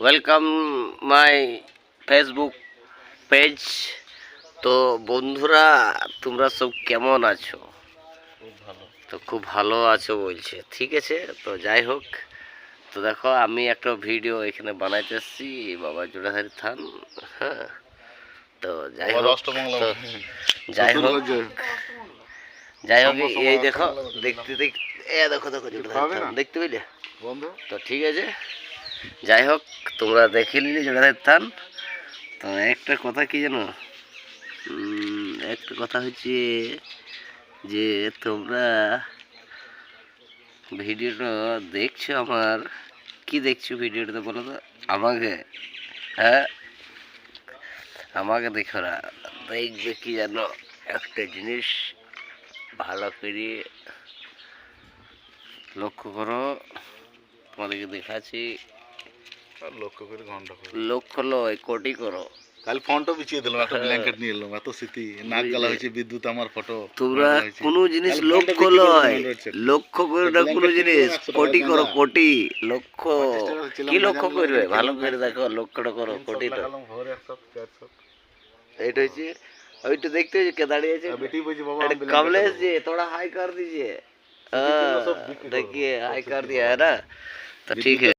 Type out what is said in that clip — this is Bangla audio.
Welcome my Facebook page. তো বন্ধুরা, তোমরা সব কেমন আছো? তো খুব ভালো আছো বলছে, ঠিক আছে। তো যাই হোক, তো দেখো আমি একটা ভিডিও এখানে বানাইতেছি বাবা জোড়াধারী থান। হ্যাঁ, তো যাই হোক, তো যাই হোক যাই হোক এই দেখো, দেখতে দেখতে দেখো দেখো জোড়াধারী থান দেখতে পেলে বন্ধু। তো ঠিক আছে, যাই হোক তোমরা দেখে নিলে জোড়াধারী থান। তো একটা কথা কি জানো, একটা কথা হচ্ছে যে তোমরা ভিডিওটা দেখছো আমার, কি দেখছো ভিডিওটা বলো তো আমাকে? হ্যাঁ, আমাকে দেখো না, দেখবে কি জানো, একটা জিনিস ভালো করে লক্ষ্য করো, তোমাদেরকে দেখাচ্ছি। লক্ষ্য করে ঘন্টা করে লক্ষ্য লয়, কোটি করো। কাল ফোনটা বিছিয়ে দিলাম, একটা ব্ল্যাঙ্কেট নিয়ে এলাম, এত স্মৃতি। নাক গালা হয়েছে বিদ্যুৎ, আমার ফটো। তোমরা কোনো জিনিস লক্ষ্য লয়, লক্ষ্য করে না কোনো জিনিস, কোটি করো কোটি। লক্ষ্য কি লক্ষ্য করবে, ভালো করে দেখো, লক্ষ্যটা করো কোটিটা। এইটা হচ্ছে ওইটা দেখতে হচ্ছে কে দাঁড়িয়ে আছে, कमलेश जी थोड़ा हाई कर दीजिए। देखिए हाई कर दिया है ना, तो ठीक है।